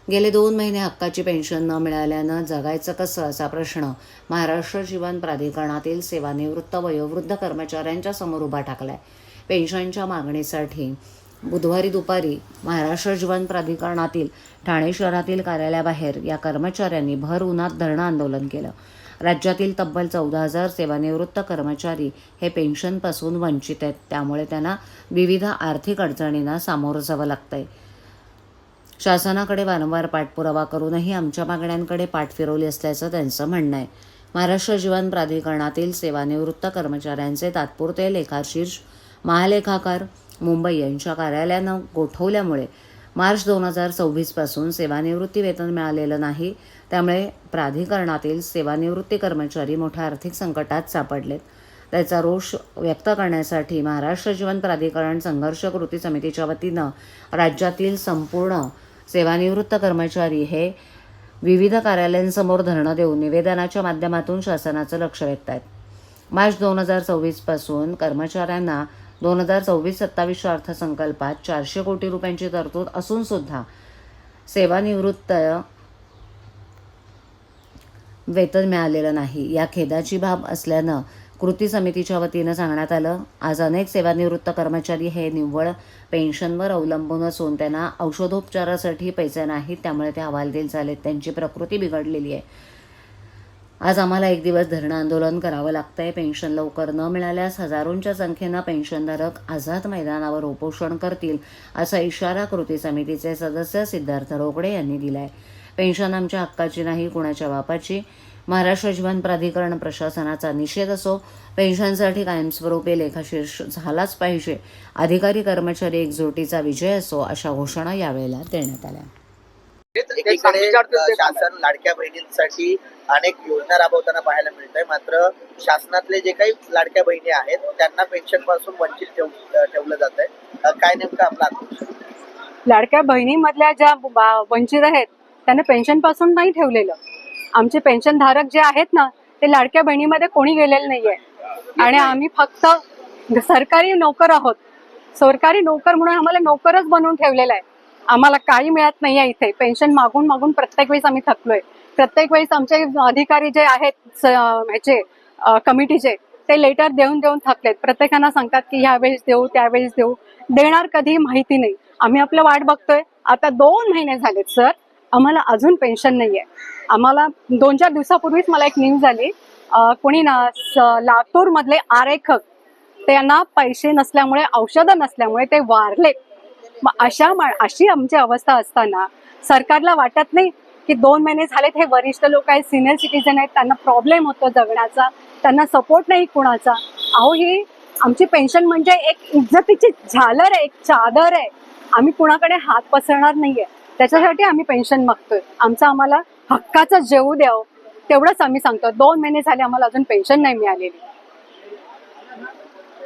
गेले 2 महिने हक्काची पेन्शन न मिळाल्यानं जगायचं कसं असा प्रश्न महाराष्ट्र जीवन प्राधिकरणातील सेवानिवृत्त वयोवृद्ध कर्मचाऱ्यांच्या समोर उभा ठाकलाय. पेन्शनच्या मागणीसाठी बुधवारी दुपारी महाराष्ट्र जीवन प्राधिकरणातील ठाणे शहरातील कार्यालयाबाहेर या कर्मचाऱ्यांनी भर उन्हात धरणं आंदोलन केलं. राज्यातील तब्बल 14,000 सेवानिवृत्त कर्मचारी हे पेन्शनपासून वंचित आहेत. त्यामुळे त्यांना विविध आर्थिक अडचणींना सामोरं जावं लागतंय. शासनाकडे वारंवार पाठपुरावा करूनही आमच्या मागण्यांकडे पाठ फिरवली असल्याचं त्यांचं म्हणणं आहे. महाराष्ट्र जीवन प्राधिकरणातील सेवानिवृत्त कर्मचाऱ्यांचे तात्पुरते लेखाशीर्ष महालेखाकार मुंबई यांच्या कार्यालयानं गोठवल्यामुळे मार्च 2026 पासून सेवानिवृत्ती वेतन मिळालेलं नाही. त्यामुळे प्राधिकरणातील सेवानिवृत्ती कर्मचारी मोठ्या आर्थिक संकटात सापडलेत. त्याचा रोष व्यक्त करण्यासाठी महाराष्ट्र जीवन प्राधिकरण संघर्ष कृती समितीच्या वतीनं राज्यातील संपूर्ण सेवानिवृत्त कर्मचारी हे विविध कार्यालयांसमोर धरणं देऊन निवेदनाच्या माध्यमातून शासनाचं लक्ष वेधत आहेत. मार्च 2026 पासून कर्मचाऱ्यांना 2026-27 अर्थसंकल्पात 400 कोटी रुपयांची तरतूद असून सुद्धा सेवानिवृत्त वेतन मिळालेलं नाही. या खेदाची बाब असल्यानं कृती समितीच्या वतीनं सांगण्यात आलं. आज अनेक सेवानिवृत्त कर्मचारी हे निव्वळ पेन्शनवर अवलंबून असून त्यांना औषधोपचारासाठी पैसे नाहीत. त्यामुळे ते हवालदिल झालेत. त्यांची प्रकृती बिघडलेली आहे. आज आम्हाला एक दिवस धरणं आंदोलन करावं लागतंय. पेन्शन लवकर न मिळाल्यास हजारोंच्या संख्येनं पेन्शनधारक आझाद मैदानावर उपोषण करतील असा इशारा कृती समितीचे सदस्य सिद्धार्थ रोकडे यांनी दिलाय. पेन्शन आमच्या हक्काची नाही, कुणाच्या बापाची. महाराष्ट्र जीवन प्राधिकरण प्रशासनाचा निषेध असो. पेन्शनसाठी कायमस्वरूपी लेखाशीर्ष झालाच पाहिजे. अधिकारी कर्मचारी एकजुटीचा विजय असो, अशा घोषणा यावेळेला देण्यात आल्या. एकीकडे शासन लाडक्या बहिणींसाठी अनेक योजना राबवताना पाहायला मिळतंय, मात्र शासनातले जे काही लाडक्या बहिणी आहेत त्यांना पेन्शन पासून वंचित ठेवलं जात आहे. काय नेमकं आपला आक्रोश? लाडक्या बहिणीमधल्या ज्या वंचित आहेत त्यांना पेन्शन पासून नाही ठेवलेलं. आमचे पेन्शन धारक जे आहेत ना, ते लाडक्या बहिणीमध्ये कोणी गेलेलं नाहीये आणि आम्ही फक्त सरकारी नोकर आहोत. सरकारी नोकर म्हणून आम्हाला नोकरच बनवून ठेवलेलं आहे. आम्हाला काही मिळत नाहीये इथे. पेन्शन मागून मागून प्रत्येक वेळेस आम्ही थकलोय. प्रत्येक वेळेस आमचे अधिकारी जे आहेत ह्याचे कमिटीचे, ते लेटर देऊन देऊन थकलेत. प्रत्येकांना सांगतात की ह्यावेळेस देऊ, त्यावेळेस देऊ. देणार कधी माहिती नाही. आम्ही आपलं वाट बघतोय. आता 2 महिने झालेत सर, आम्हाला अजून पेन्शन नाहीये. आम्हाला 2-4 दिवसापूर्वीच मला एक न्यूज झाली, कोणी ना लातूर मधले आरेखक त्यांना पैसे नसल्यामुळे, औषधं नसल्यामुळे ते वारले. मग अशी आमची अवस्था असताना सरकारला वाटत नाही की 2 महिने झालेत, हे वरिष्ठ लोक आहेत, सिनियर सिटीजन आहेत, त्यांना प्रॉब्लेम होतो जगण्याचा, त्यांना सपोर्ट नाही कुणाचा. अहो, ही आमची पेन्शन म्हणजे एक इज्जतीची झालर आहे, एक चादर आहे. आम्ही कुणाकडे हात पसरणार नाहीये. त्याच्यासाठी आम्ही पेन्शन मागतोय. आम्हाला हक्काचं जेवू द्यावं, तेवढंच आम्ही सांगतो. 2 महिने झाले आम्हाला अजून पेन्शन नाही मिळालेली.